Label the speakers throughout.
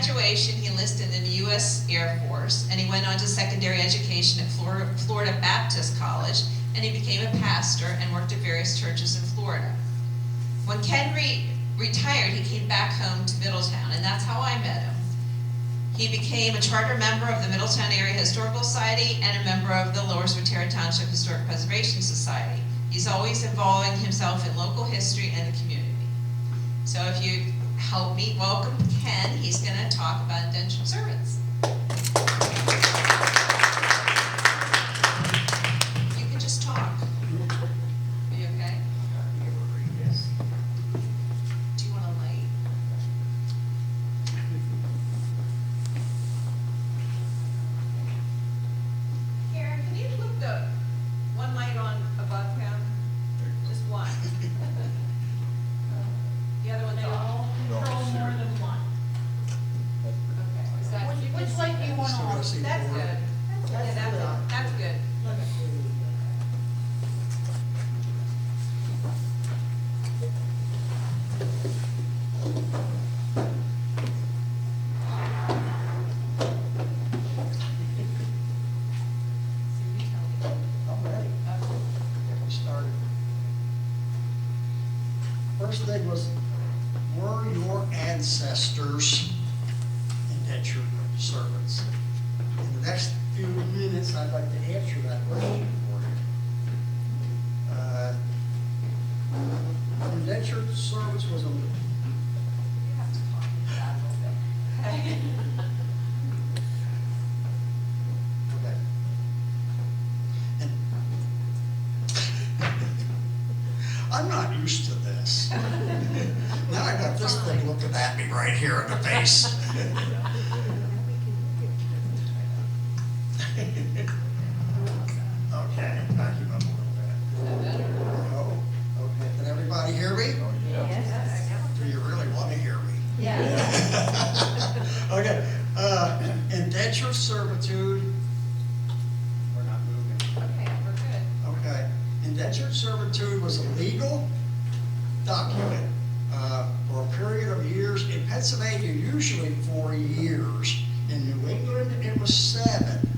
Speaker 1: graduation, he enlisted in the U.S. Air Force, and he went on to secondary education at Florida Baptist College, and he became a pastor and worked at various churches in Florida. When Ken retired, he came back home to Middletown, and that's how I met him. He became a charter member of the Middletown Area Historical Society and a member of the Lower Swiftera Township Historic Preservation Society. He's always involving himself in local history and the community. So if you help me welcome Ken, he's going to talk about indentured servants. You can just talk. Are you okay?
Speaker 2: Yes.
Speaker 1: Do you want a light? Karen, can you flip the one light on above him? Just one. The other one's
Speaker 3: They
Speaker 1: off.
Speaker 3: all control more than one.
Speaker 1: Okay. Is that,
Speaker 3: Which light do you want on?
Speaker 1: that's good. Yeah, that's good.
Speaker 2: I'm ready. Get me started. First thing was, were your ancestors indentured servants? In the next few minutes, I'd like to answer that question for you. Indentured servants was a,
Speaker 1: You have to talk into that a little bit.
Speaker 2: okay. And I'm not used to this. Now I got this thing looking at me right here in the face. Okay, back you up a little bit. Oh, okay, can everybody hear me? Do you really want to hear me? Okay, indentured servitude, we're not moving.
Speaker 1: Okay, we're good.
Speaker 2: Okay, indentured servitude was a legal document for a period of years. In Pennsylvania, usually 4 years. In New England, it was 7.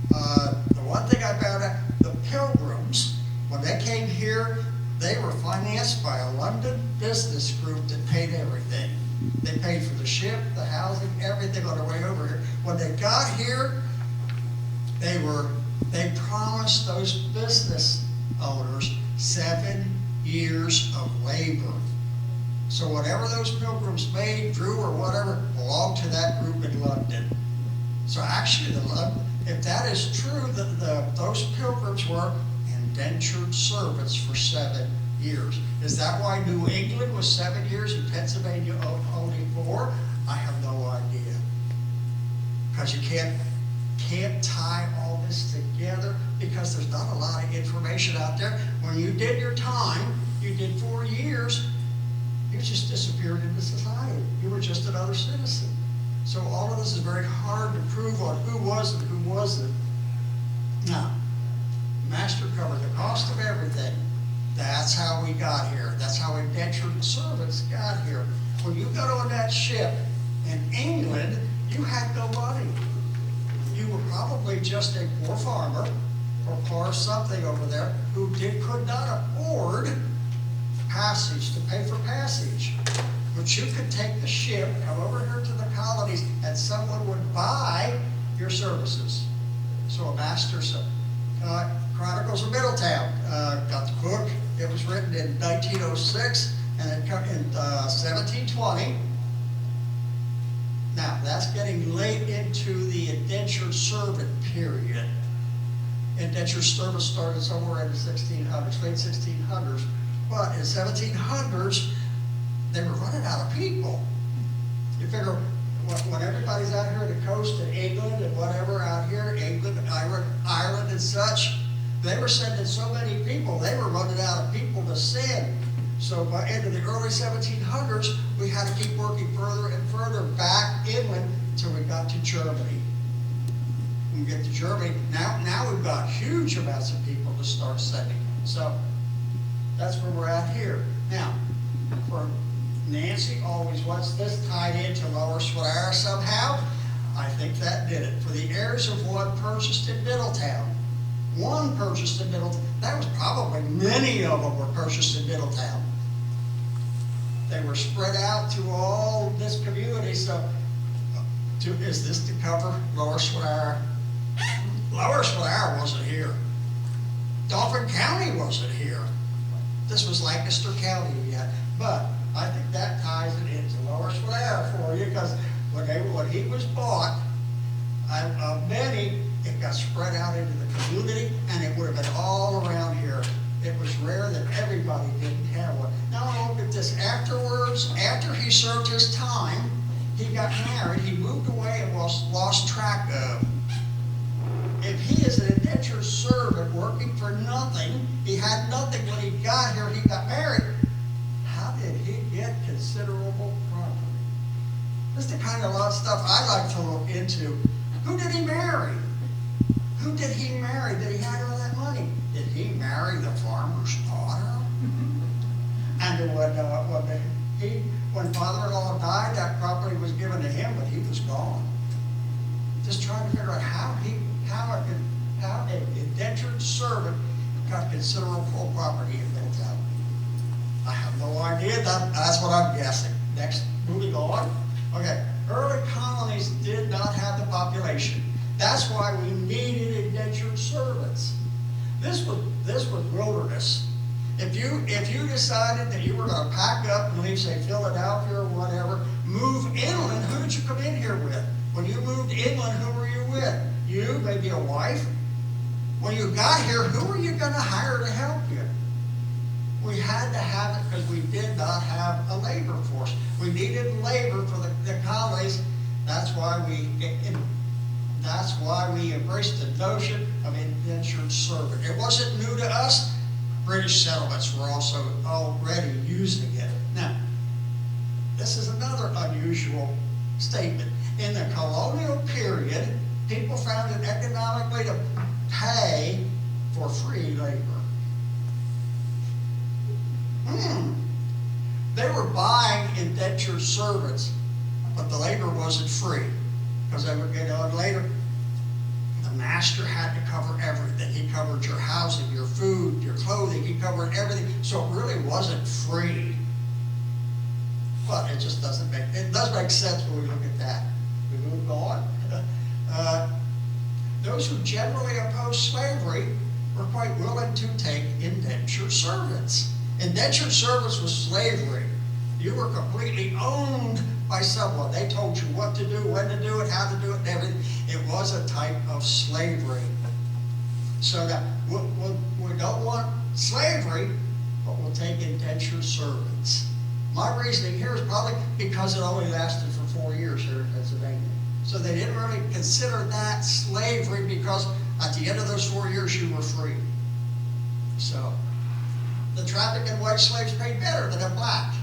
Speaker 2: The one thing I found out, the Pilgrims, when they came here, they were financed by a London business group that paid everything. They paid for the ship, the housing, everything on their way over here. When they got here, they promised those business owners 7 years of labor. So whatever those Pilgrims made, drew, or whatever, belonged to that group in London. So actually, if that is true, those Pilgrims were indentured servants for 7 years. Is that why New England was 7 years and Pennsylvania only 4? I have no idea. Because you can't tie all this together because there's not a lot of information out there. When you did your time, you did 4 years, you just disappeared into society. You were just another citizen. So all of this is very hard to prove on who was and who wasn't. Now, master covered the cost of everything. That's how we got here. That's how indentured servants got here. When you got on that ship in England, you had no money. You were probably just a poor farmer or poor something over there who could not afford passage, to pay for passage. But you could take the ship, come over here to the colonies, and someone would buy your services. So a master's Chronicles of Middletown got the book. It was written in 1906, and it come in 1720. Now, that's getting late into the indentured servant period. Indentured service started somewhere in the 1600s, late 1600s. But in 1700s, they were running out of people. You figure, when everybody's out here on the coast in England and whatever out here, England, Ireland and such, they were sending so many people, they were running out of people to send. So by into the early 1700s, we had to keep working further and further back inland until we got to Germany. When we get to Germany, now we've got huge amounts of people to start sending. So that's where we're at here. Now, for Nancy always wants this tied into Lower Swire somehow. I think that did it. For the heirs of one purchased in Middletown. One purchased in Middletown. That was probably, many of them were purchased in Middletown. They were spread out through all this community, so is this to cover Lower Swire? Lower Swire wasn't here. Dauphin County wasn't here. This was Lancaster County yet, but I think that ties it into Lower Swire for you, because when he was bought, many, it got spread out into the community, and it would have been all around here. It was rare that everybody didn't have one. Now look at this. Afterwards, after he served his time, he got married. He moved away and was lost track of. If he is an indentured servant working for nothing, he had nothing when he got here, he got married, how did he get considerable property? This is the kind of stuff I like to look into. Who did he marry? Who did he marry that he had all that money? Did he marry the farmer's daughter? And when father-in-law died, that property was given to him, but he was gone. Just trying to figure out how an indentured servant got considerable property in Middletown. I have no idea. That's what I'm guessing. Next, moving on. Okay, early colonies did not have the population. That's why we needed indentured servants. This was wilderness. If you decided that you were going to pack up and leave, say, Philadelphia or whatever, move inland, who did you come in here with? When you moved inland, who were you with? You, maybe a wife? When you got here, who were you going to hire to help you? We had to have it because we did not have a labor force. We needed labor for the colonies. That's why we embraced the notion of indentured servant. It wasn't new to us. British settlements were also already using it. Now, this is another unusual statement. In the colonial period, people found it economically to pay for free labor. They were buying indentured servants, but the labor wasn't free, because they would get on later. The master had to cover everything. He covered your housing, your food, your clothing. He covered everything, so it really wasn't free. But it just does make sense when we look at that. We move on. Those who generally opposed slavery were quite willing to take indentured servants. Indentured servants was slavery. You were completely owned by someone. They told you what to do, when to do it, how to do it, and everything. It was a type of slavery. So that we don't want slavery, but we'll take indentured servants. My reasoning here is probably because it only lasted for 4 years here in Pennsylvania. So they didn't really consider that slavery, because at the end of those 4 years you were free. So the traffic in white slaves paid better than in black.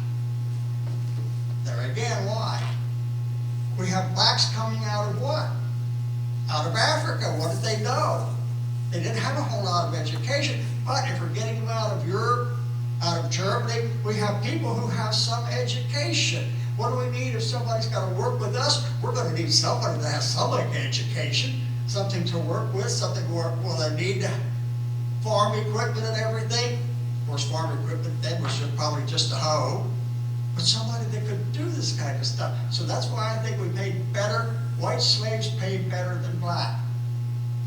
Speaker 2: There again, why? We have blacks coming out of what? Out of Africa. What did they know? They didn't have a whole lot of education, but if we're getting them out of Europe, out of Germany, we have people who have some education. What do we need if somebody's got to work with us? We're going to need somebody that has some education, something to work with, something where they need farm equipment and everything. Of course, farm equipment then was probably just a hoe, but somebody that could do this kind of stuff. So that's why I think we paid better. White slaves paid better than black.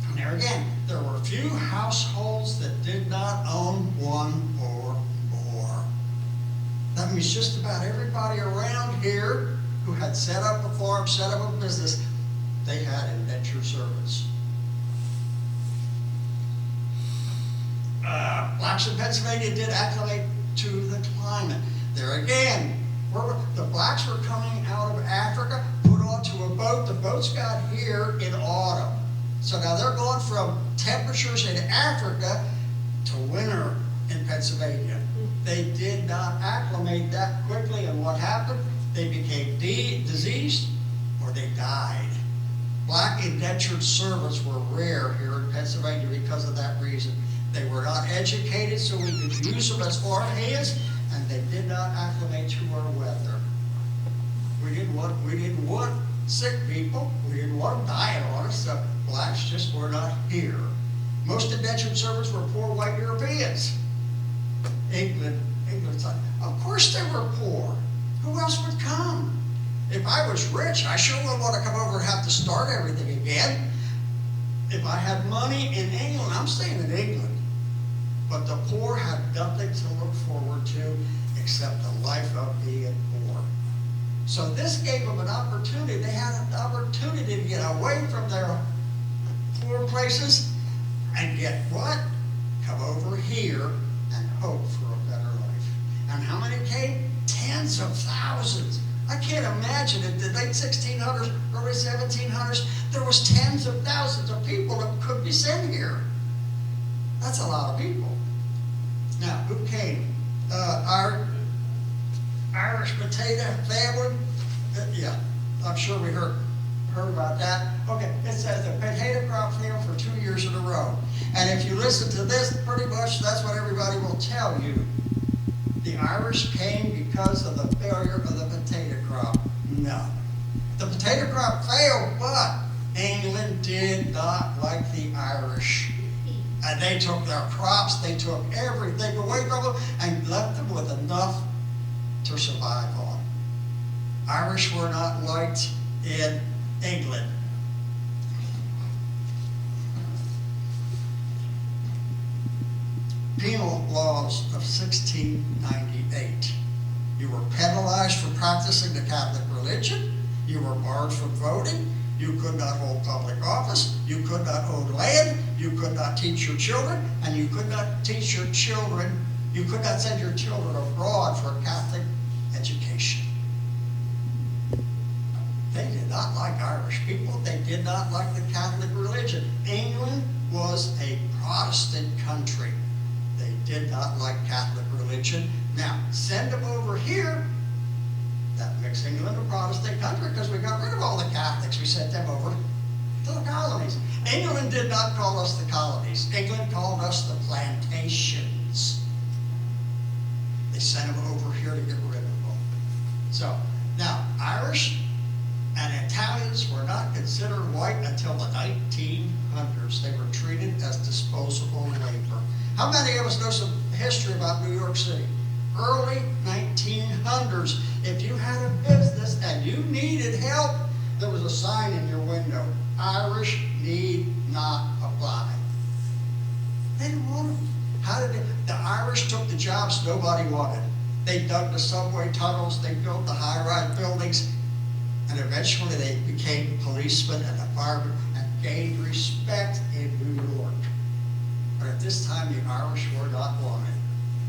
Speaker 2: And there again, there were few households that did not own one or more. That means just about everybody around here who had set up a farm, set up a business, they had indentured servants. Blacks in Pennsylvania did acclimate to the climate. There again, the blacks were coming out of Africa, put onto a boat. The boats got here in autumn. So now they're going from temperatures in Africa to winter in Pennsylvania. They did not acclimate that quickly, and what happened? They became diseased or they died. Black indentured servants were rare here in Pennsylvania because of that reason. They were not educated, so we could use them as farm hands, and they did not acclimate to our weather. We didn't want sick people. We didn't want them dying on us. The blacks just were not here. Most indentured servants were poor white Europeans. England's like, of course they were poor. Who else would come? If I was rich, I sure wouldn't want to come over and have to start everything again. If I had money in England, I'm staying in England. But the poor had nothing to look forward to except a life of being poor. So this gave them an opportunity. They had an opportunity to get away from their poor places and get what? Come over here and hope for a better life. And how many came? Tens of thousands. I can't imagine it. The late 1600s, early 1700s, there was tens of thousands of people that could be sent here. That's a lot of people. Now, who came? Our Irish potato famine. Yeah, I'm sure we heard about that. Okay, it says the potato crop failed for 2 years in a row. And if you listen to this, pretty much that's what everybody will tell you. The Irish came because of the failure of the potato crop. No. The potato crop failed, but England did not like the Irish. And they took their crops, they took everything away from them and left them with enough to survive on. Irish were not liked in England. Penal laws of 1698. You were penalized for practicing the Catholic religion. You were barred from voting. You could not hold public office. You could not own land. You could not teach your children. And you could not teach your children, you could not send your children abroad for a Catholic education. They did not like Irish people. They did not like the Catholic religion. England was a Protestant country. They did not like Catholic religion. Now, send them over here. That makes England a Protestant country because we got rid of all the Catholics. We sent them over to the colonies. England did not call us the colonies. England called us the plantations. They sent them over here to get rid of them. So, now, Irish and Italians were not considered white until the 1900s. They were treated as disposable labor. How many of us know some history about New York City? Early 1900s. If you had a business and you needed help, there was a sign in your window. Irish need not apply. They didn't want them. How did they? The Irish took the jobs nobody wanted. They dug the subway tunnels, they built the high-rise buildings, and eventually they became policemen and the firemen and gained respect in New York. But at this time, the Irish were not wanted.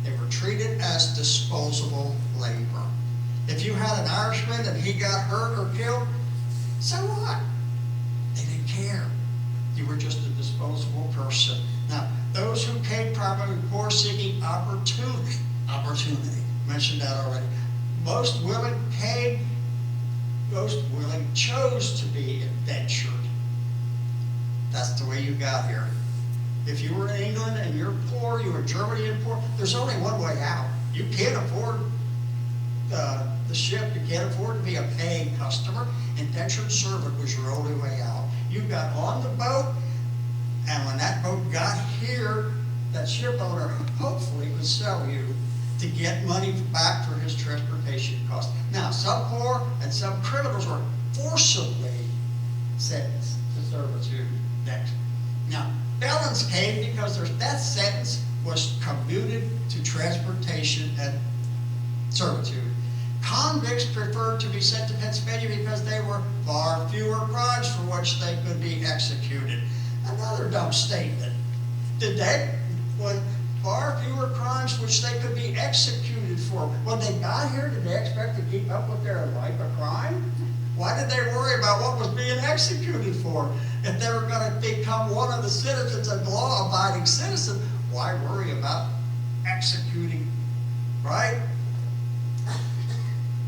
Speaker 2: They were treated as disposable labor. If you had an Irishman and he got hurt or killed, so what? They didn't care. You were just a disposable person. Now, those who came primarily poor seeking opportunity, mentioned that already. Most willing chose to be indentured. That's the way you got here. If you were in England and you're poor, you were in Germany and poor, there's only one way out. You can't afford the ship, you can't afford to be a paying customer. Indentured servant was your only way out. You got on the boat, and when that boat got here, that ship owner hopefully would sell you to get money back for his transportation costs. Now, some poor and some criminals were forcibly sentenced to servitude next. Now, felons came because their death sentence was commuted to transportation and servitude. Convicts preferred to be sent to Pennsylvania because there were far fewer crimes for which they could be executed. Another dumb statement. When far fewer crimes which they could be executed for, when they got here, did they expect to keep up with their life of crime? Why did they worry about what was being executed for? If they were going to become one of the citizens, a law-abiding citizen, why worry about executing, right?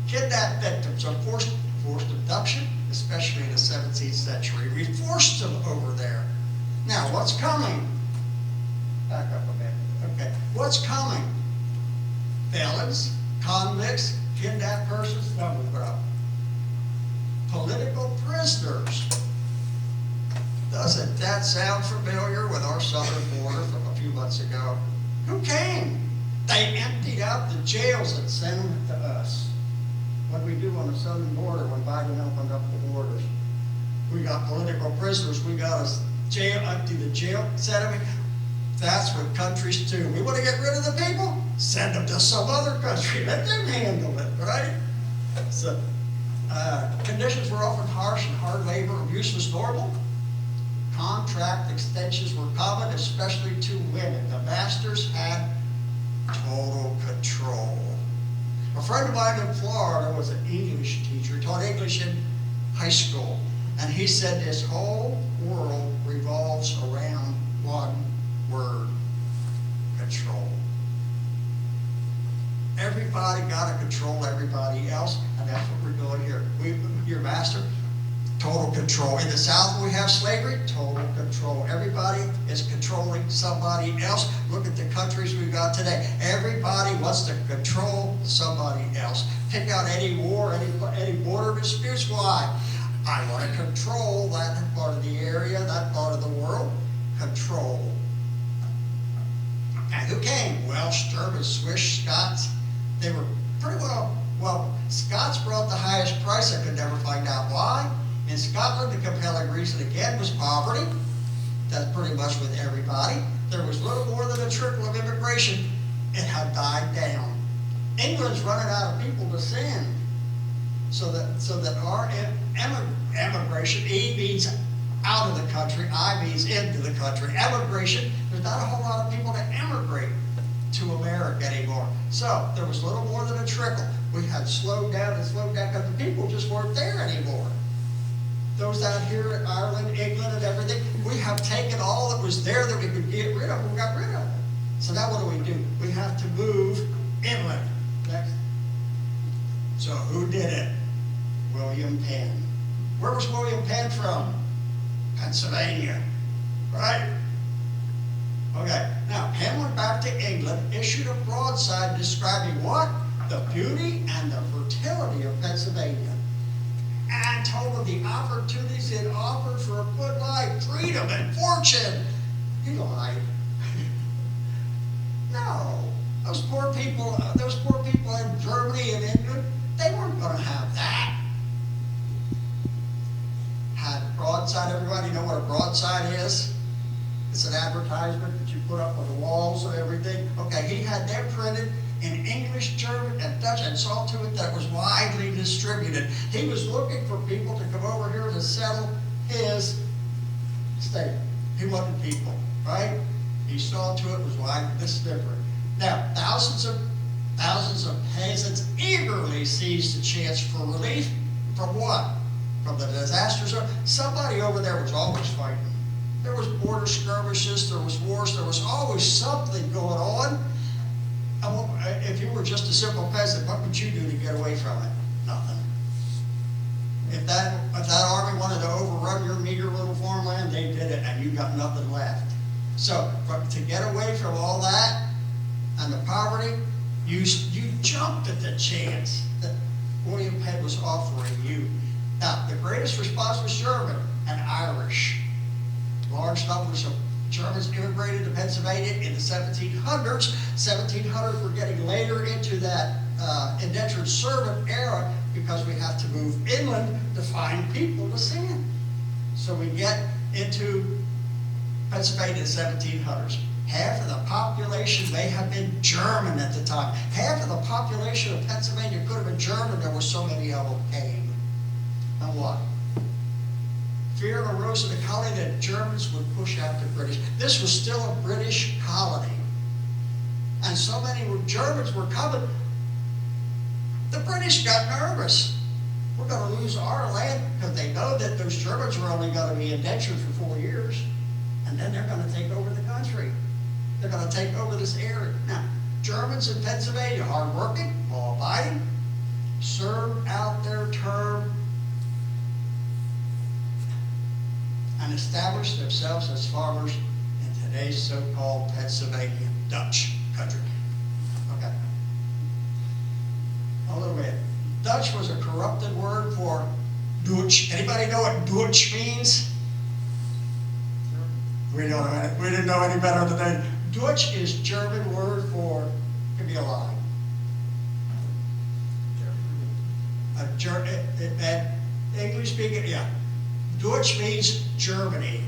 Speaker 2: Kidnap victims of forced abduction, especially in the 17th century. We forced them over there. Now, what's coming? Back up a bit. Okay. What's coming? felons, convicts, kidnapped persons, no, we put up. Political prisoners. Doesn't that sound familiar with our southern border from a few months ago? Who came? They emptied out the jails and sent them to us. What did we do on the southern border when Biden opened up the borders? We got political prisoners. We got a jail, empty the jail, send them. That's what countries do. We want to get rid of the people? Send them to some other country. Let them handle it, right? So, conditions were often harsh and hard labor. Abuse was normal. Contract extensions were common, especially to women. The masters had total control. A friend of mine in Florida was an English teacher, taught English in high school, and he said this whole world revolves around one word: control. Everybody got to control everybody else, and that's what we're doing here. Your master, total control. In the South, we have slavery, total control. Everybody is controlling somebody else. Look at the countries we've got today. Everybody wants to control somebody else. Pick out any war, any border disputes. Why? I want to control that part of the area, that part of the world. Control. And who came? Welsh, Germans, Swiss, Scots. They were pretty well, Scots brought the highest price. I could never find out why. In Scotland, the compelling reason again was poverty. That's pretty much with everybody. There was little more than a trickle of immigration. It had died down. England's running out of people to send. So that our emigration, E means out of the country, I means into the country. Emigration, there's not a whole lot of people to emigrate to America anymore. So there was little more than a trickle. We had slowed down because the people just weren't there anymore. Those out here in Ireland, England, and everything, we have taken all that was there that we could get rid of, and we got rid of it. So now what do? We have to move inland. Next. So who did it? William Penn. Where was William Penn from? Pennsylvania, right? Okay, now Penn went back to England, issued a broadside describing what? The beauty and the fertility of Pennsylvania. And told them the opportunities it offered for a good life, freedom and fortune. He lied. No, those poor people in Germany and England, they weren't going to have that. Had broadside, everybody know what a broadside is? It's an advertisement that you put up on the walls and everything. Okay, he had them printed in English, German, and Dutch, and saw to it that it was widely distributed. He was looking for people to come over here to settle his state. He wanted people, right? He saw to it was widely. This is different. Now, thousands of peasants eagerly seized the chance for relief. From what? From the disasters. Somebody over there was always fighting. There was border skirmishes, there was wars, there was always something going on. If you were just a simple peasant, what would you do to get away from it? Nothing. If that army wanted to overrun your meager little farmland, they did it, and you got nothing left. So, to get away from all that and the poverty, you jumped at the chance that William Penn was offering you. Now, the greatest response was German and Irish. Large numbers of Germans immigrated to Pennsylvania in the 1700s. 1700s, we're getting later into that indentured servant era because we have to move inland to find people to send. So we get into Pennsylvania in the 1700s. Half of the population may have been German at the time. Half of the population of Pennsylvania could have been German. There were so many of them came. Now what? Fear arose in the colony that Germans would push out the British. This was still a British colony. And so many Germans were coming. The British got nervous. We're going to lose our land because they know that those Germans are only going to be indentured for 4 years. And then they're going to take over the country. They're going to take over this area. Now, Germans in Pennsylvania, hardworking, law-abiding, served out their term and established themselves as farmers in today's so-called Pennsylvania Dutch country. Okay. a little bit. Dutch was a corrupted word for Dutch. Anybody know what Dutch means? We didn't know any better than that. Dutch is German word for, could be a lie. English speaking, yeah. Dutch means Germany.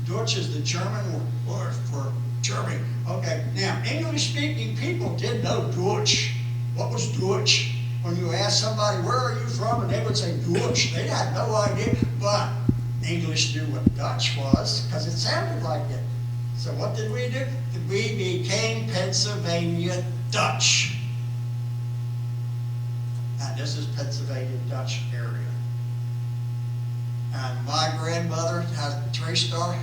Speaker 2: Dutch is the German word for Germany. Okay, now English speaking people did know Dutch. What was Dutch? When you ask somebody, where are you from? And they would say Dutch. They had no idea, but English knew what Dutch was because it sounded like it. So what did we do? We became Pennsylvania Dutch. And this is Pennsylvania Dutch area. And my grandmother has traced our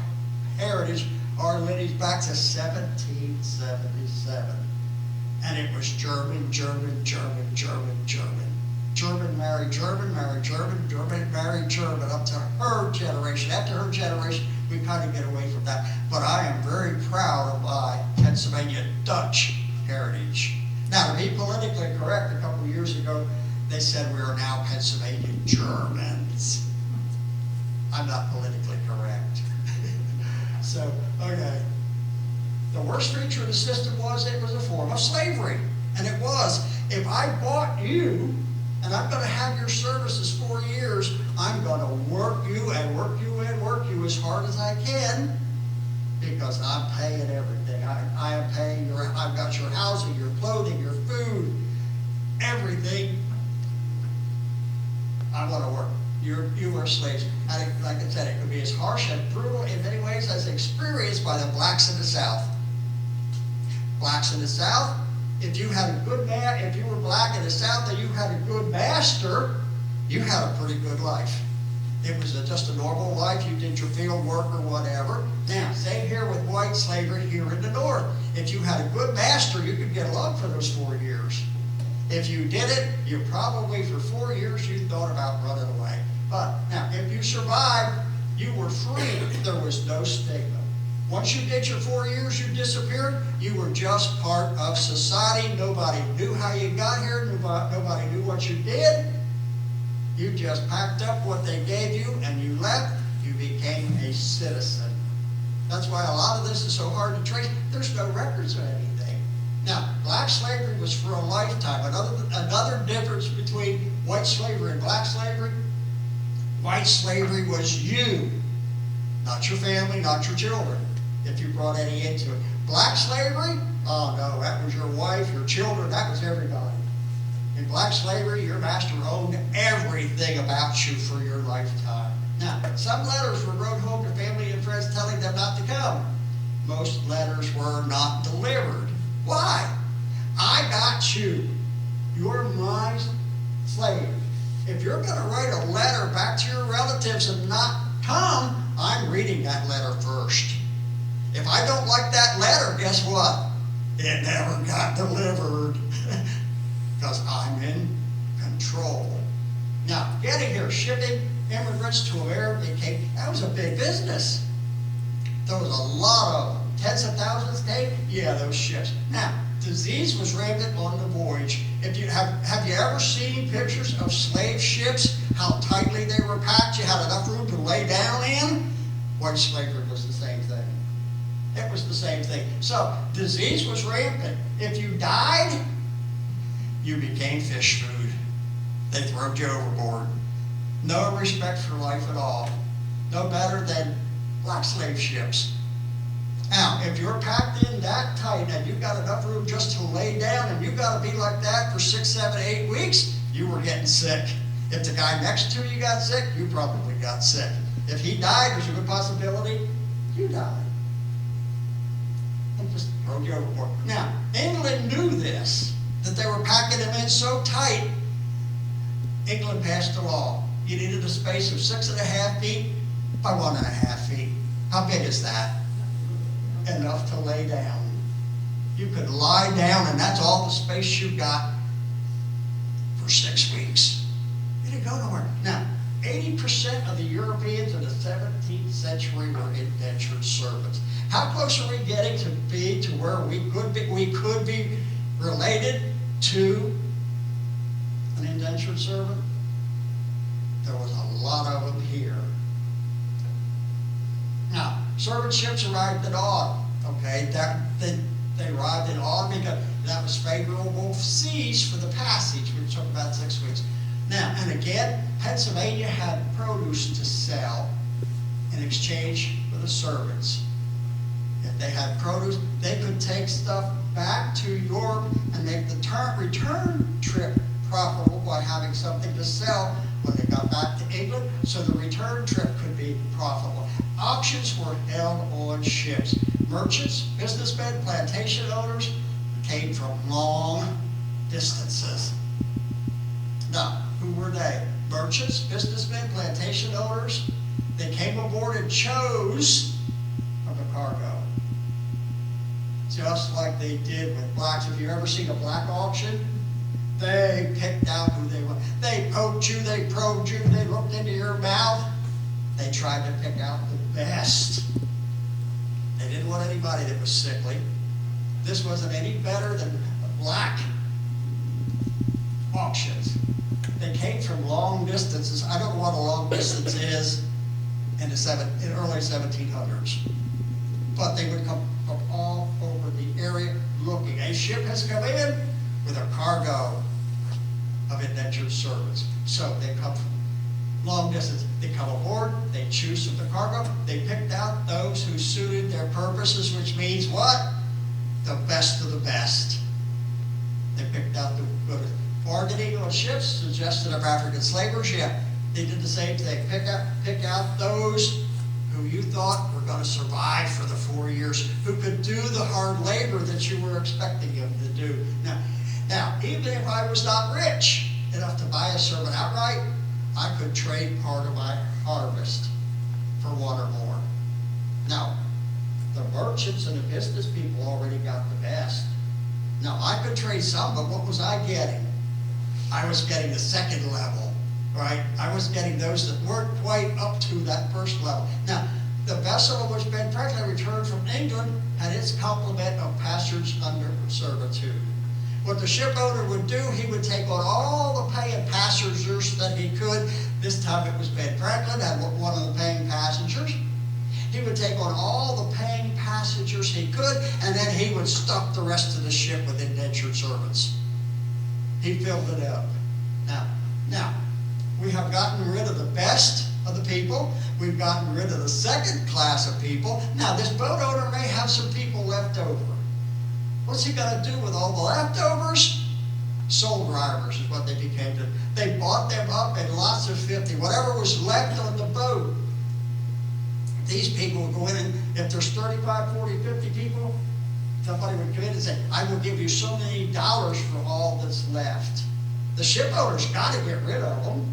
Speaker 2: heritage, our lineage back to 1777. And it was German, German, German, German, German. German married German, married German, German married German, up to her generation. After her generation, we kind of get away from that. But I am very proud of my Pennsylvania Dutch heritage. Now, to be politically correct, a couple of years ago, they said we are now Pennsylvania Germans. I'm not politically correct. So, okay. The worst feature of the system was it was a form of slavery. And it was. If I bought you, and I'm going to have your services 4 years, I'm going to work you and work you and work you as hard as I can because I'm paying everything. I am paying I've got your housing, your clothing, your food, everything. I want to work. You were slaves. And like I said, it could be as harsh and brutal in many ways as experienced by the blacks in the South. Blacks in the South, if you had a good man, if you were black in the South and you had a good master, you had a pretty good life. It was just a normal life. You did your field work or whatever. Now, same here with white slavery here in the North. If you had a good master, you could get along for those 4 years. If you did it, you probably for 4 years you thought about running away. But now, if you survived, you were free. There was no stigma. Once you did your 4 years, you disappeared, you were just part of society. Nobody knew how you got here. Nobody knew what you did. You just packed up what they gave you and you left. You became a citizen. That's why a lot of this is so hard to trace. There's no records of anything. Now, black slavery was for a lifetime. Another difference between white slavery and black slavery, white slavery was you, not your family, not your children, if you brought any into it. Black slavery, oh no, that was your wife, your children, that was everybody. In black slavery, your master owned everything about you for your lifetime. Now, some letters were wrote home to family and friends telling them not to come. Most letters were not delivered. Why? I got you. You're my slave. If you're going to write a letter back to your relatives and not come, I'm reading that letter first. If I don't like that letter, guess what? It never got delivered because I'm in control. Now, getting here, shipping immigrants to America, that was a big business. There was a lot of them. Tens of thousands came? Yeah, those ships. Now, disease was rampant on the voyage. If you have you ever seen pictures of slave ships, how tightly they were packed? You had enough room to lay down in? White slavery was the same thing. It was the same thing. So, disease was rampant. If you died, you became fish food. They throw you overboard. No respect for life at all. No better than black slave ships. Now, if you're packed in that tight and you've got enough room just to lay down and you've got to be like that for 6, 7, 8 weeks, you were getting sick. If the guy next to you got sick, you probably got sick. If he died, there's a good possibility you died. And just throw you overboard. Now, England knew this, that they were packing them in so tight, England passed a law. You needed a space of 6.5 feet by 1.5 feet. How big is that? Enough to lay down. You could lie down and that's all the space you got for 6 weeks. You didn't go nowhere. Now, 80% of the Europeans in the 17th century were indentured servants. How close are we getting to where we could be related to an indentured servant? There was a lot of them here. Now, servantships arrived at Aud, okay? They arrived in Aud because that was favorable seas for the passage, which took about 6 weeks. Now, and again, Pennsylvania had produce to sell in exchange for the servants. If they had produce, they could take stuff back to York and make the return trip profitable by having something to sell when they got back to England, so the return trip could be profitable. Auctions were held on ships. Merchants, businessmen, plantation owners came from long distances. Now, who were they? Merchants, businessmen, plantation owners. They came aboard and chose from the cargo. Just like they did with blacks. Have you ever seen a black auction? They picked out who they want. They poked you, they probed you, they looked into your mouth. They tried to pick out the best. They didn't want anybody that was sickly. This wasn't any better than black auctions. They came from long distances. I don't know what a long distance is in the early 1700s. But they would come from all over the area looking. A ship has come in with a cargo of indentured servants. So they come from long distance. They come aboard, they choose from the cargo, they picked out those who suited their purposes, which means what? The best of the best. They picked out the good. Bargaining on ships, suggestion of African slavers, yeah. They did the same thing. Pick out those who you thought were going to survive for the 4 years, who could do the hard labor that you were expecting them to do. Now, even if I was not rich enough to buy a servant outright, I could trade part of my harvest for one or more. Now, the merchants and the business people already got the best. Now, I could trade some, but what was I getting? I was getting the second level, right? I was getting those that weren't quite up to that first level. Now, the vessel which Ben Franklin returned from England had its complement of passengers under servitude. What the ship owner would do, he would take on all the paying passengers that he could. This time it was Ben Franklin and one of the paying passengers. He would take on all the paying passengers he could, and then he would stuff the rest of the ship with indentured servants. He filled it up. Now, we have gotten rid of the best of the people. We've gotten rid of the second class of people. Now, this boat owner may have some people left over. What's he going to do with all the leftovers? Soul drivers is what they became. They bought them up in lots of 50, whatever was left on the boat. These people would go in, and if there's 35, 40, 50 people, somebody would come in and say, I will give you so many dollars for all that's left. The ship owner's got to get rid of them.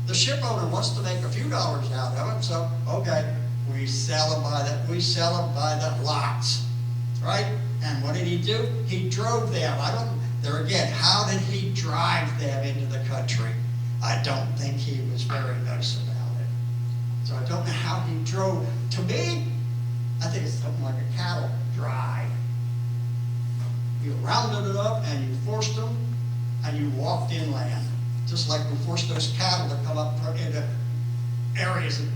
Speaker 2: The ship owner wants to make a few dollars out of it, so okay, we sell them by the lots, right? And what did he do? He drove them. How did he drive them into the country? I don't think he was very nice about it. So I don't know how he drove. To me, I think it's something like a cattle drive. You rounded it up and you forced them and you walked inland. Just like we forced those cattle to come up into areas and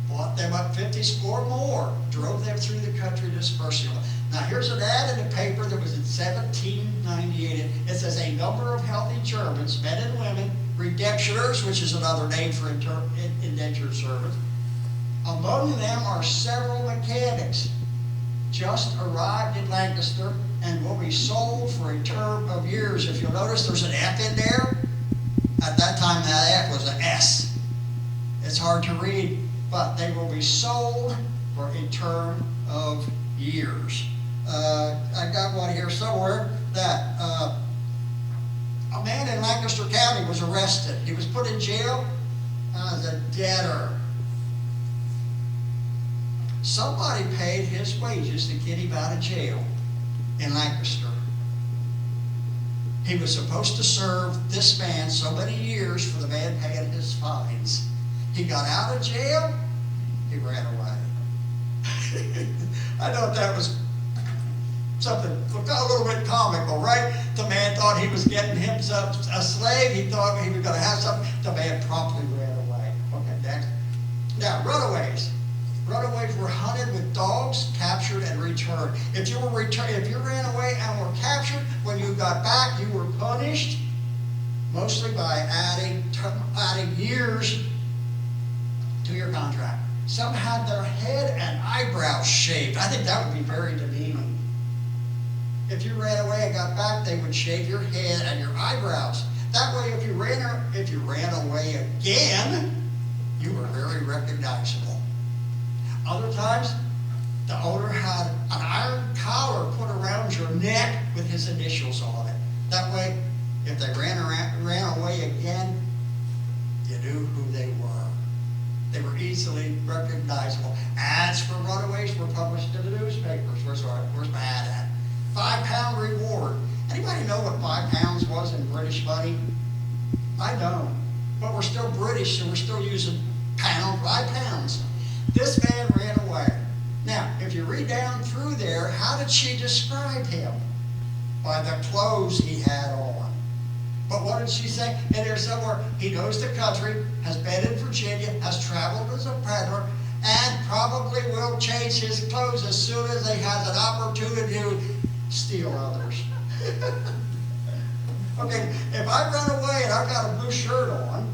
Speaker 2: bought them up 50 score more, drove them through the country dispersing them. Now here's an ad in the paper that was in 1798. It says a number of healthy Germans, men and women, redemptioners, which is another name for indentured servants. Among them are several mechanics just arrived in Lancaster and will be sold for a term of years. If you'll notice, there's an F in there. At that time, that F was an S. It's hard to read, but they will be sold for a term of years. I got one here somewhere that a man in Lancaster County was arrested. He was put in jail as a debtor. Somebody paid his wages to get him out of jail in Lancaster. He was supposed to serve this man so many years for the man paying his fines. He got out of jail, he ran away. I thought that was something a little bit comical, right? The man thought he was getting himself a slave. He thought he was going to have something. The man promptly ran away. Okay, next. Now, runaways. Runaways were hunted with dogs, captured, and returned. If you ran away and were captured, when you got back, you were punished, mostly by adding years to your contract. Some had their head and eyebrows shaved. I think that would be very demeaning. If you ran away and got back, they would shave your head and your eyebrows. That way, if you ran away again, you were very recognizable. Other times, the owner had an iron collar put around your neck with his initials on it. That way, if they ran away again, you knew who they were. They were easily recognizable. Ads for runaways were published in the newspapers. Where's my ad at? £5 reward. Anybody know what £5 was in British money? I don't. But we're still British, so we're still using £5. This man ran away. Now, if you read down through there, how did she describe him? By the clothes he had on. But what did she say? In there somewhere, he knows the country, has been in Virginia, has traveled as a peddler, and probably will change his clothes as soon as he has an opportunity to steal others. Okay, if I run away and I've got a blue shirt on,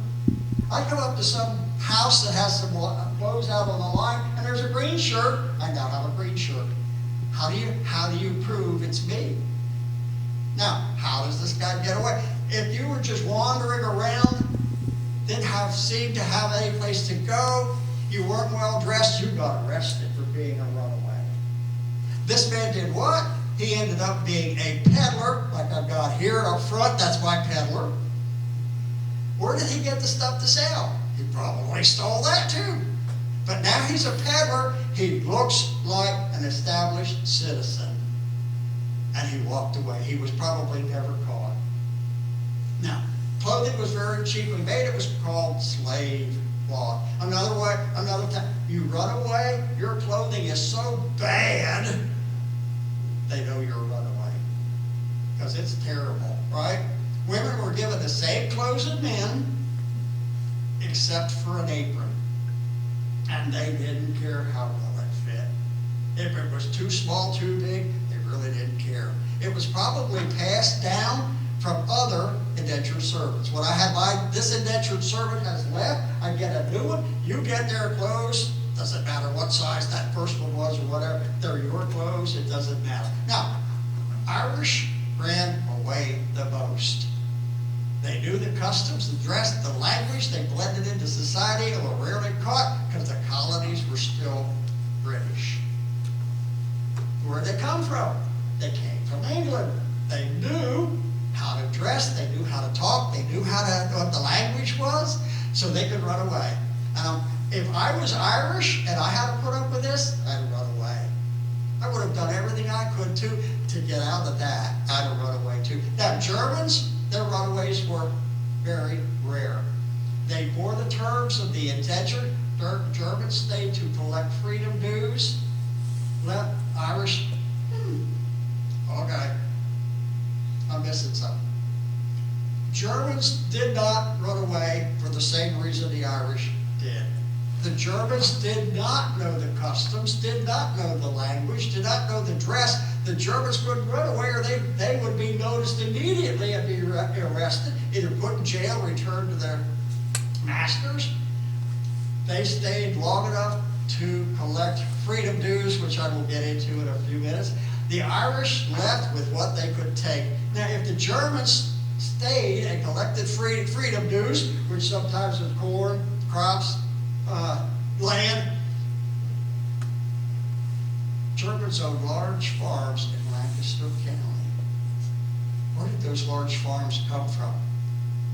Speaker 2: I come up to some house that has some clothes out on the line, and there's a green shirt. I now have a green shirt. How do you prove it's me? Now, how does this guy get away? If you were just wandering around, didn't seem to have any place to go, you weren't well dressed, you got arrested for being a runaway. This man did what? He ended up being a peddler, like I've got here up front. That's my peddler. Where did he get the stuff to sell? He probably stole that too. But now he's a peddler. He looks like an established citizen. And he walked away. He was probably never caught. Now, clothing was very cheaply made. It was called slave cloth. Another time, you run away, your clothing is so bad, they know you're a runaway. Because it's terrible, right? Women were given the same clothes as men, except for an apron. And they didn't care how well it fit. If it was too small, too big, they really didn't care. It was probably passed down from other indentured servants. When I had this indentured servant has left, I get a new one. You get their clothes. Doesn't matter what size that first one was or whatever. They're your clothes. It doesn't matter. Now, Irish ran away the most. They knew the customs, the dress, the language. They blended into society and were rarely caught because the colonies were still British. Where did they come from? They came from England. They knew how to dress. They knew how to talk. They knew what the language was, so they could run away. If I was Irish and I had to put up with this, I'd run away. I would have done everything I could to get out of that. I'd have run away too. Now, Germans, their runaways were very rare. They bore the terms of the indentured. Germans stayed to collect freedom dues. Left Irish, okay, I'm missing something. Germans did not run away for the same reason the Irish did. The Germans did not know the customs, did not know the language, did not know the dress. The Germans couldn't run away or they would be noticed immediately and be arrested, either put in jail, returned to their masters. They stayed long enough to collect freedom dues, which I will get into in a few minutes. The Irish left with what they could take. Now, if the Germans stayed and collected freedom dues, which sometimes was corn, crops, land, Germans owned large farms in Lancaster County. Where did those large farms come from?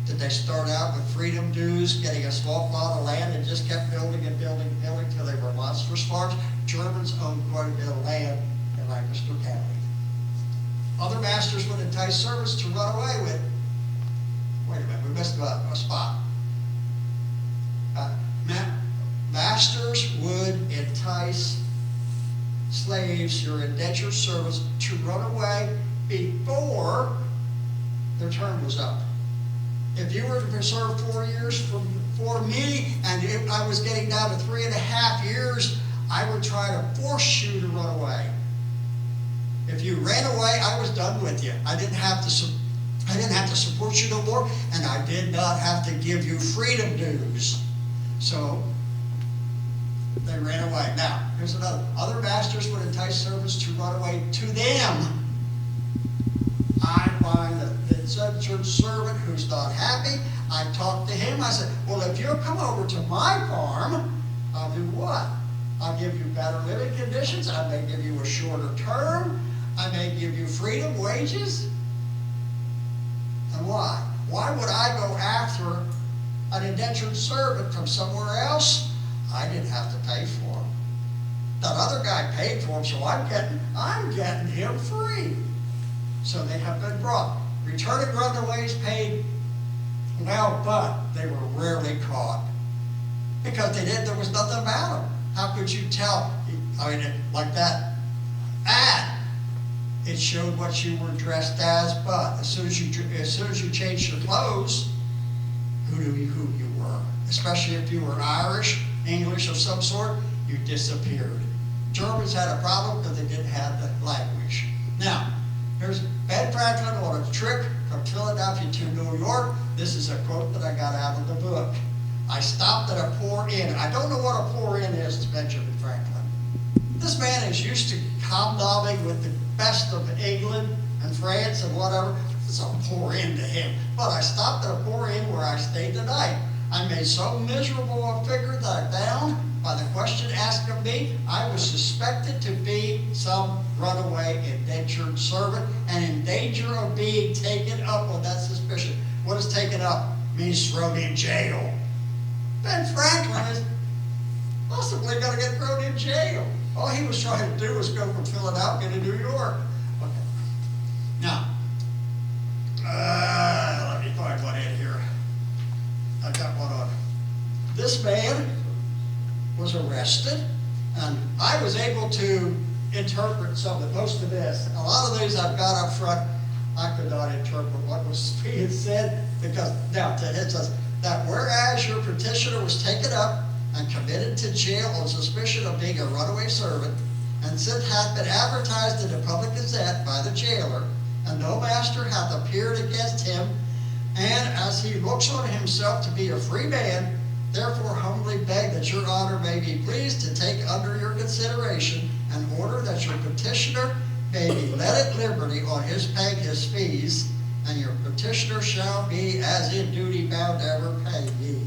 Speaker 2: Did they start out with freedom dues, getting a small plot of land and just kept building and building and building until they were monstrous farms? Germans owned quite a bit of land in Lancaster County. Other masters would entice servants to run away with. Wait a minute, we missed a spot. Masters would entice slaves, your indentured servants, to run away before their term was up. If you were to serve 4 years for me, and if I was getting down to 3.5 years, I would try to force you to run away. If you ran away, I was done with you. I didn't have to support you no more, and I did not have to give you freedom dues. So they ran away. Now, here's another. Other masters would entice servants to run away to them. I find the indentured servant who's not happy. I talk to him. I said, well, if you'll come over to my farm, I'll do what? I'll give you better living conditions. I may give you a shorter term. I may give you freedom, wages. And why? Why would I go after an indentured servant from somewhere else? I didn't have to pay for him. That other guy paid for him, so I'm getting him free. So they have been brought. Returning runaways paid well, but they were rarely caught because there was nothing about them. How could you tell? I mean, like that ad, it showed what you were dressed as, but as soon as you changed your clothes, who knew who you were? Especially if you were Irish, English of some sort, you disappeared. Germans had a problem because they didn't have the language. Now, here's Ben Franklin on a trip from Philadelphia to New York. This is a quote that I got out of the book. I stopped at a poor inn. I don't know what a poor inn is to Benjamin Franklin. This man is used to hobnobbing with the best of England and France and whatever. It's a poor inn to him. But I stopped at a poor inn where I stayed the night. I made so miserable a figure that I found by the question asked of me, I was suspected to be some runaway indentured servant and in danger of being taken up on that suspicion. What is taken up? Means thrown in jail. Ben Franklin is possibly going to get thrown in jail. All he was trying to do was go from Philadelphia to New York. Okay. Now, let me find one in here. I got one on. This man was arrested, and I was able to interpret most of this. A lot of these I've got up front, I could not interpret what was being said, because now it says that whereas your petitioner was taken up and committed to jail on suspicion of being a runaway servant, and since hath been advertised in the public gazette by the jailer, and no master hath appeared against him, and as he looks on himself to be a free man, therefore humbly beg that your honor may be pleased to take under your consideration and order that your petitioner may be let at liberty on his paying his fees, and your petitioner shall be as in duty bound to ever pay ye.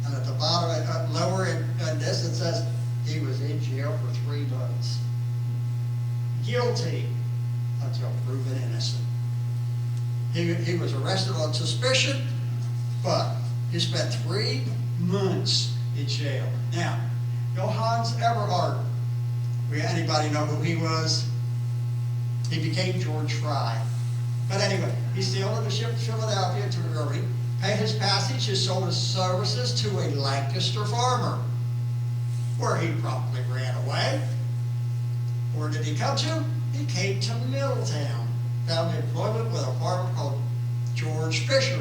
Speaker 2: And at the bottom, lower in this, it says he was in jail for 3 months. Guilty until proven innocent. He was arrested on suspicion, but he spent 3 months in jail. Now, Johannes Everhard, anybody know who he was? He became George Fry. But anyway, he sailed on the ship to Philadelphia to Irving, paid his passage, he sold his services to a Lancaster farmer, where he promptly ran away. Where did he come to? He came to Middletown, found employment with a farmer called George Fisher.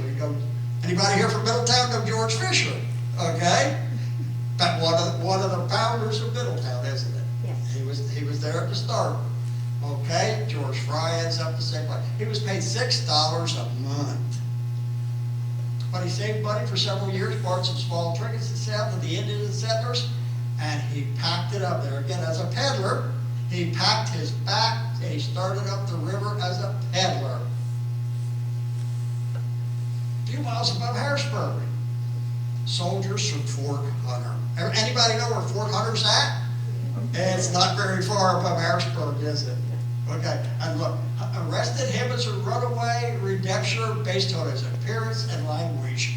Speaker 2: Anybody here from Middletown know George Fisher? Okay? But one of the founders of Middletown, isn't it? Yes. He was there at the start. Okay, George Fry ends up the same way. He was paid $6 a month. But he saved money for several years, bought some small trinkets and sell to the Indians and settlers, and he packed it up there. Again, as a peddler, he packed his back and he started up the river as a peddler. A few miles above Harrisburg. Soldiers from Fort Hunter. Anybody know where Fort Hunter's at? It's not very far above Harrisburg, is it? Okay, and look, arrested him as a runaway redemptioner based on his appearance and language.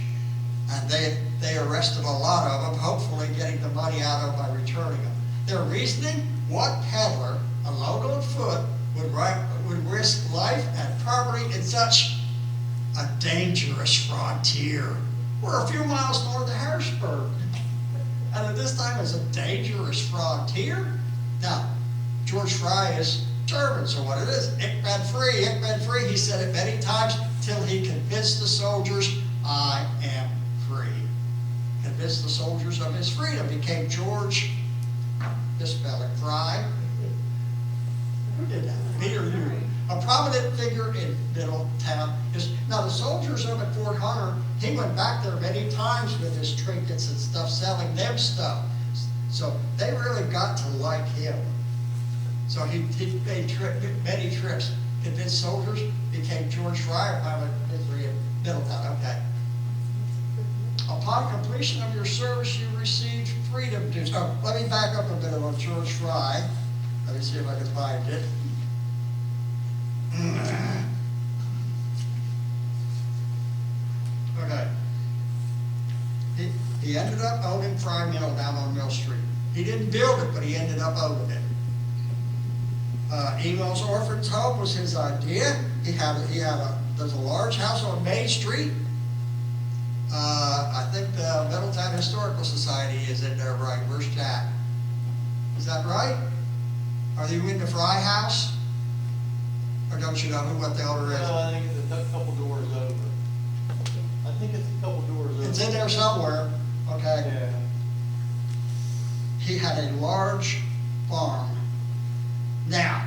Speaker 2: And they arrested a lot of them, hopefully getting the money out of them by returning them. Their reasoning, what peddler, alone on foot, would risk life and property in such a dangerous frontier? We're a few miles north of Harrisburg. And at this time, it's a dangerous frontier. Now, George Fry is German, so what it is, ich bin free, he said it many times till he convinced the soldiers, I am free. Convinced the soldiers of his freedom, became George, misspell it, Fry. Who did that? Me or you? A prominent figure in Middletown. Now the soldiers over at Fort Hunter, he went back there many times with his trinkets and stuff, selling them stuff. So they really got to like him. So he made many trips, convinced soldiers, became George Fry, a prominent figure in Middletown. Okay. Upon completion of your service, you received freedom dues. Oh, let me back up a bit on George Fry. Let me see if I can find it. Okay. He ended up owning Fry Mill down on Mill Street. He didn't build it, but he ended up owning it. Emil's Orphan's Home was his idea. There's a large house on Main Street. I think the Middletown Historical Society is in there, right? Where's Jack? Is that right? Are you in the Fry House? Or don't you know what the elder is?
Speaker 4: I think it's a couple doors over. I think it's a couple doors over.
Speaker 2: It's in there somewhere, okay?
Speaker 4: Yeah.
Speaker 2: He had a large farm. Now,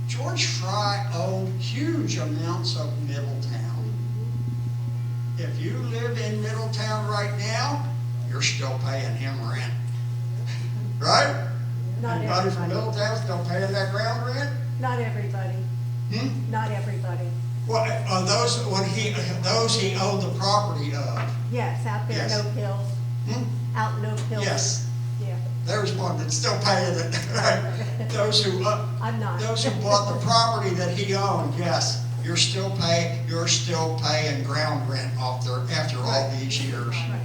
Speaker 2: George Fry owned huge amounts of Middletown. If you live in Middletown right now, you're still paying him rent. Right?
Speaker 5: Not
Speaker 2: Anybody from
Speaker 5: everybody.
Speaker 2: Middletown still paying that ground rent?
Speaker 5: Not everybody. Not everybody.
Speaker 2: Well, those he owned the property of.
Speaker 5: Yes, out there in
Speaker 2: Yes.
Speaker 5: Oak Hills,
Speaker 2: Hmm?
Speaker 5: out in Oak Hills.
Speaker 2: Yes,
Speaker 5: Yeah,
Speaker 2: there's one that's still paying it, right? Those who
Speaker 5: I'm not.
Speaker 2: bought the property that he owned, yes, you're still paying ground rent off there after all these years.
Speaker 5: Right.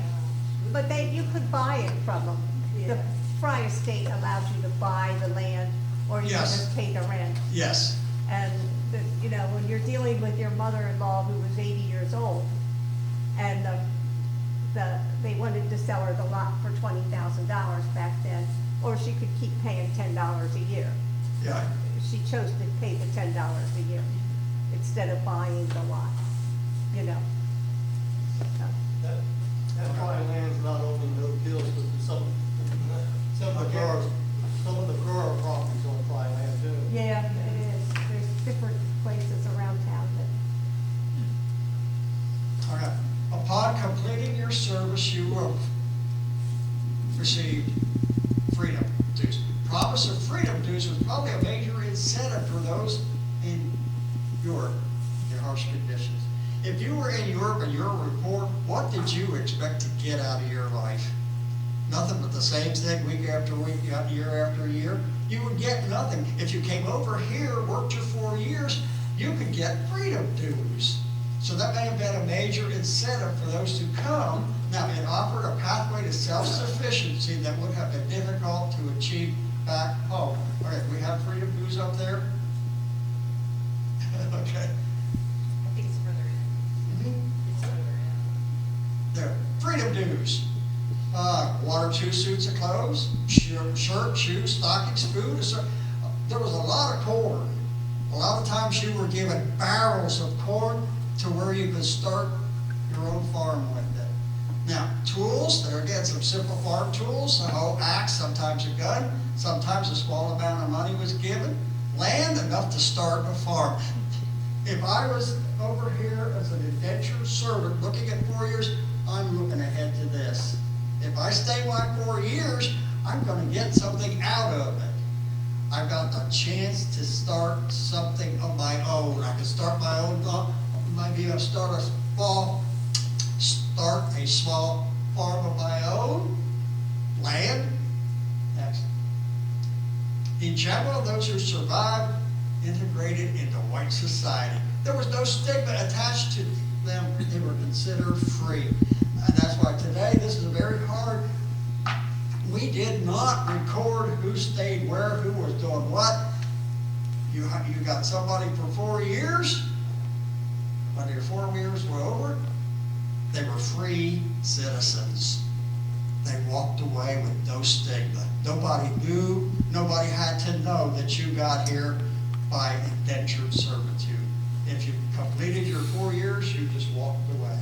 Speaker 5: But you could buy it from them. The Fry estate allows you to buy the land, or you can
Speaker 2: Yes.
Speaker 5: just pay the rent.
Speaker 2: Yes,
Speaker 5: And, when you're dealing with your mother-in-law who was 80 years old, and they wanted to sell her the lot for $20,000 back then, or she could keep paying $10 a year.
Speaker 2: yeah,
Speaker 5: She chose to pay the $10 a year instead of buying the lot, So,
Speaker 4: That Fry land's not only in Oak Hills, but some of the Burr properties on Fry land too.
Speaker 5: Yeah, it is. There's different places around town that,
Speaker 2: all right. Upon completing your service, you will receive freedom dues. Promise of freedom dues was probably a major incentive for those in Europe in harsh conditions. If you were in Europe and you're a report, what did you expect to get out of your life? Nothing but the same thing week after week, year after year. You would get nothing. If you came over here, worked your 4 years, you could get freedom dues. So that may have been a major incentive for those to come. Now, it offered a pathway to self-sufficiency that would have been difficult to achieve back home. All right, we have freedom dues up there? Okay.
Speaker 1: I think it's further in.
Speaker 2: Mhm.
Speaker 1: It's further in.
Speaker 2: There, freedom dues. One or two suits of clothes, shirt, shoes, stockings, food. There was a lot of corn. A lot of times you were given barrels of corn to where you could start your own farm with it. Now, tools, there again, some simple farm tools, a hoe, axe, sometimes a gun, sometimes a small amount of money was given. Land, enough to start a farm. If I was over here as an indentured servant looking at 4 years, I'm looking ahead to this. If I stay my 4 years, I'm going to get something out of it. I've got the chance to start something of my own. I can start my own, maybe I'll start a small farm of my own. Land. Next. In general, those who survived integrated into white society. There was no stigma attached to them. They were considered free. And that's why today, this is very hard. We did not record who stayed where, who was doing what. You got somebody for 4 years. When their 4 years were over, they were free citizens. They walked away with no stigma. Nobody knew, nobody had to know that you got here by indentured servitude. If you completed your 4 years, you just walked away.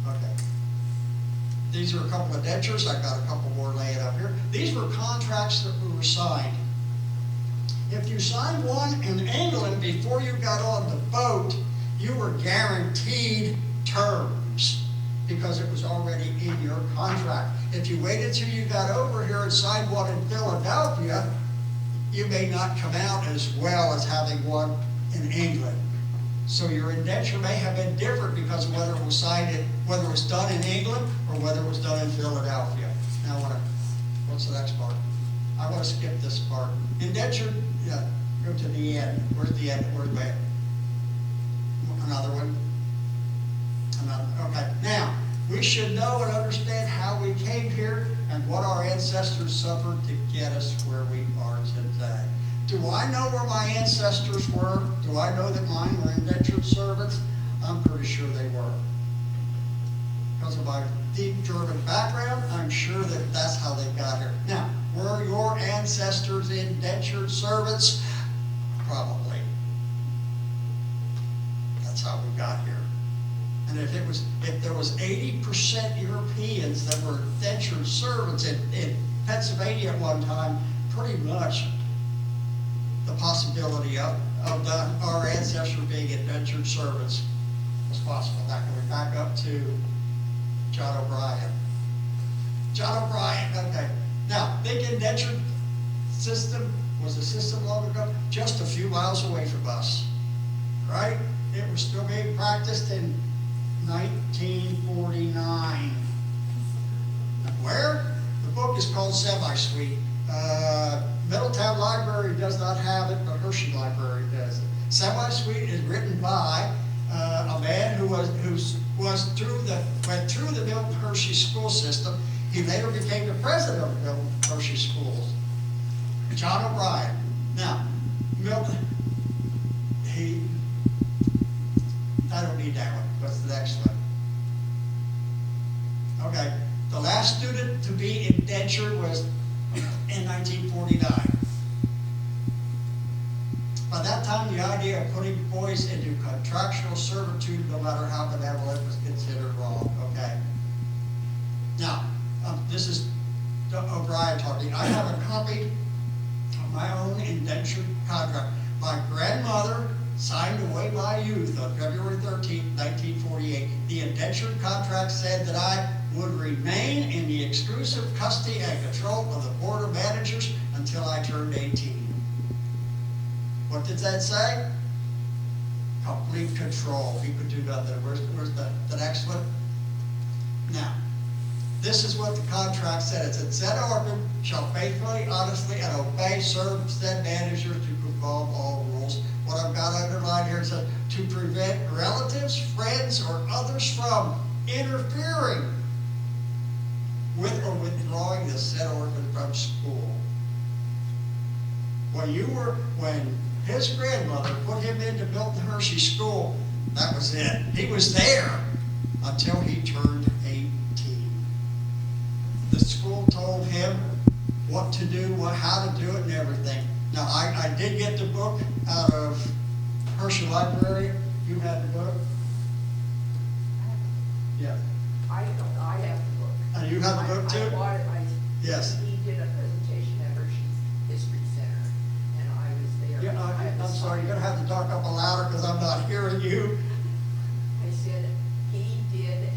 Speaker 2: Okay. These are a couple of indentures. I got a couple more laying up here. These were contracts that were signed. If you signed one in England before you got on the boat, you were guaranteed terms because it was already in your contract. If you waited till you got over here and signed one in Philadelphia, you may not come out as well as having one in England. So your indenture may have been different because of whether it was signed in, whether it was done in England or whether it was done in Philadelphia. Now, what's the next part? I want to skip this part. Indenture, yeah, go to the end. Where's the end? Where's the end? Another one? Another, okay. Now, we should know and understand how we came here and what our ancestors suffered to get us where we are today. Do I know where my ancestors were? Do I know that mine were indentured servants? I'm pretty sure they were. Because of my deep German background, I'm sure that that's how they got here. Now, were your ancestors indentured servants? Probably. That's how we got here. And if there was 80% Europeans that were indentured servants in Pennsylvania at one time, pretty much the possibility of our ancestors being indentured servants was possible. Now, can we back up to John O'Brien? John O'Brien, okay. Now, big indentured system was a system long ago, just a few miles away from us, right? It was still being practiced in 1949. Where? The book is called Semi-Sweet. Middletown Library does not have it, but Hershey Library does it. Semi-Sweet is written by a man who went through the Milton Hershey school system. He later became the president of Milton Hershey schools. John O'Brien. Now, Milton, I don't need that one. What's the next one? Okay, the last student to be indentured was in 1949. By that time, the idea of putting boys into contractual servitude, no matter how benevolent, was considered wrong, okay? Now, this is O'Brien talking. I have a copy of my own indentured contract. My grandmother signed away my youth on February 13, 1948. The indentured contract said that I would remain in the exclusive custody and control of the Board of Managers until I turned 18. What did that say? Complete control. He could do nothing. Where's the next one? Now, this is what the contract said. It said, said orphan shall faithfully, honestly, and obey, serve said managers to perform all rules. What I've got underlined here, it says, to prevent relatives, friends, or others from interfering with or withdrawing the said orphan from school. When his grandmother put him into Milton Hershey School, that was it. He was there until he turned 18. The school told him what to do, how to do it, and everything. Now, I did get the book out of Hershey Library. You had the book? Yeah.
Speaker 6: I have the book.
Speaker 2: And you have the book too?
Speaker 6: I bought it,
Speaker 2: Yes.
Speaker 6: He did a presentation at Hershey's History Center, and I was there.
Speaker 2: Yeah,
Speaker 6: I had the
Speaker 2: I'm sorry, you're
Speaker 6: sign.
Speaker 2: gonna have to talk up louder because I'm not hearing you.
Speaker 6: I said, he did a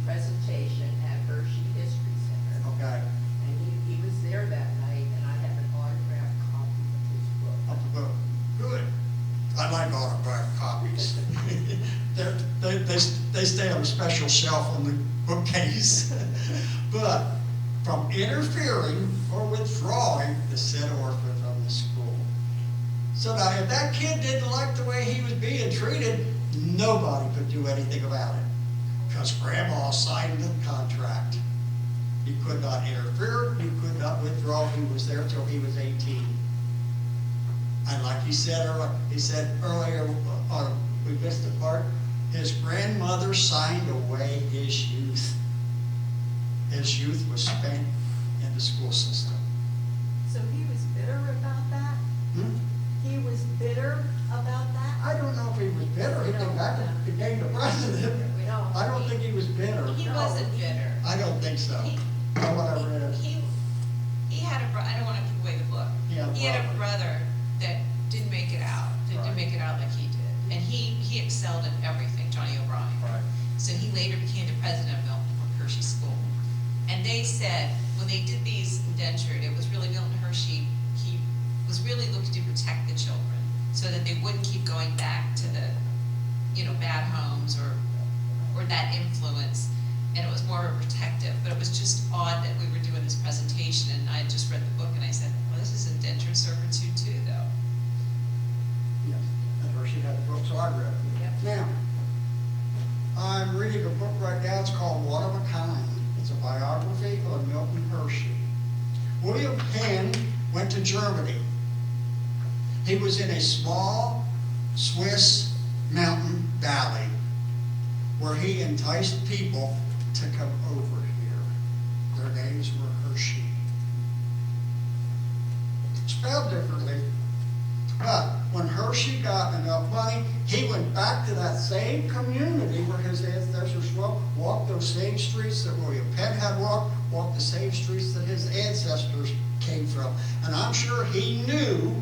Speaker 6: presentation at Hershey History Center,
Speaker 2: Okay,
Speaker 6: and he was there that night, and I have an autographed copy of his book.
Speaker 2: up the book. Good. I like autographed copies. They stay on a special shelf on the bookcase. But from interfering or withdrawing the said orphan from the school. So now, if that kid didn't like the way he was being treated, nobody could do anything about it. Because Grandma signed the contract. He could not interfere, he could not withdraw, he was there till he was 18. And like he said earlier, we missed the part, his grandmother signed away his youth. his youth was spent in the school system.
Speaker 3: So he was bitter about that?
Speaker 2: Hmm?
Speaker 3: He was bitter about that?
Speaker 2: I don't know if he was bitter, he came back and became the president.
Speaker 6: We don't.
Speaker 2: I don't think he was bitter.
Speaker 1: He wasn't bitter.
Speaker 2: I don't think so.
Speaker 1: He-
Speaker 2: Or whatever it is.
Speaker 1: He had I don't wanna give away the book. He had a brother that didn't make it out, that
Speaker 2: Right.
Speaker 1: didn't make it out like he did. And he excelled in everything, Johnny O'Brien.
Speaker 2: Right.
Speaker 1: So he later became the president of Milton Hershey School. And they said, when they did these indentured, it was really Milton Hershey, he was really looking to protect the children so that they wouldn't keep going back to the, bad homes or that influence. And it was more of a protective, but it was just odd that we were doing this presentation and I had just read the book and I said, well, this is indentured servitude too, though.
Speaker 2: Yes, and Hershey had the book, so I read it.
Speaker 1: Yep.
Speaker 2: Now, I'm reading a book right now, it's called One of a Kind. It's a biography of Milton Hershey. William Penn went to Germany. He was in a small Swiss mountain valley where he enticed people to come over here. Their names were Hershey. Spelled differently, but when Hershey got enough money, he went back to that same community where his ancestors walked those same streets that William Penn had walked the same streets that his ancestors came from. And I'm sure he knew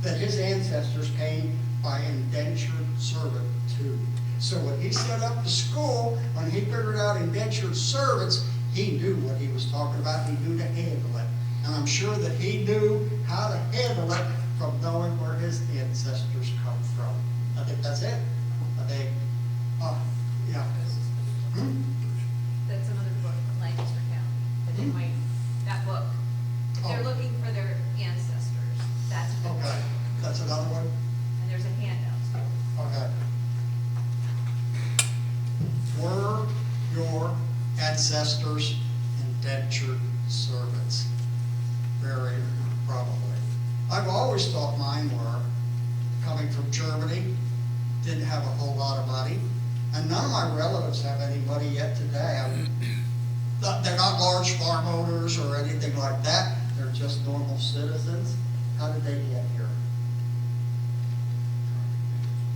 Speaker 2: that his ancestors came by indentured servitude. So when he set up the school, when he figured out indentured servants, he knew what he was talking about. He knew to handle it. And I'm sure that he knew how to handle it from knowing where his ancestors come from. I think that's it. I think, yeah. Hmm?
Speaker 7: That's another book, Lancaster County, that they might, that book. If they're
Speaker 2: Oh.
Speaker 7: looking for their ancestors, that's a good
Speaker 2: Okay,
Speaker 7: book.
Speaker 2: that's another one?
Speaker 7: And there's a handout too.
Speaker 2: Okay. Were your ancestors indentured servants? Very probably. I've always thought mine were. Coming from Germany, didn't have a whole lot of money, and none of my relatives have any money yet today. They're not large farm owners or anything like that. They're just normal citizens. How did they get here?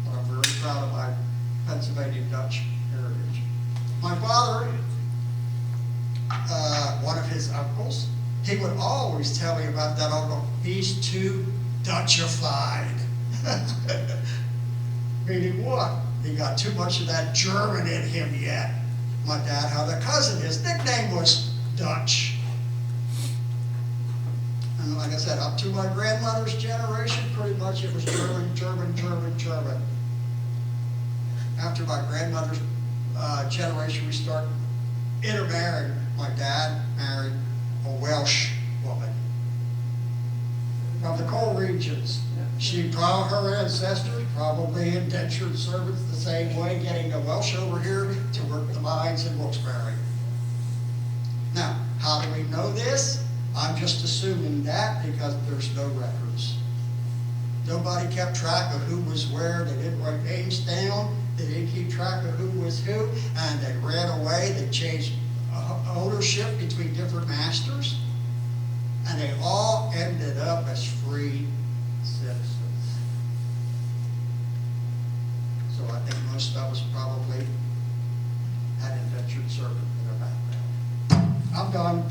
Speaker 2: But I'm very proud of my Pennsylvania Dutch heritage. My father, one of his uncles, he would always tell me about that uncle. He's too Dutchified. Meaning what? He got too much of that German in him yet. My dad had a cousin, his nickname was Dutch. And like I said, up to my grandmother's generation, pretty much it was German, German, German, German. After my grandmother's generation, we started intermarrying. My dad married a Welsh woman from the coal regions. Her ancestors probably indentured servants the same way, getting the Welsh over here to work the mines in Wilkes-Barre. Now, how do we know this? I'm just assuming that because there's no records. Nobody kept track of who was where. They didn't write names down. They didn't keep track of who was who, and they ran away. They changed ownership between different masters, and they all ended up as free citizens. So I think most of us probably had indentured servant in their background. I'm done.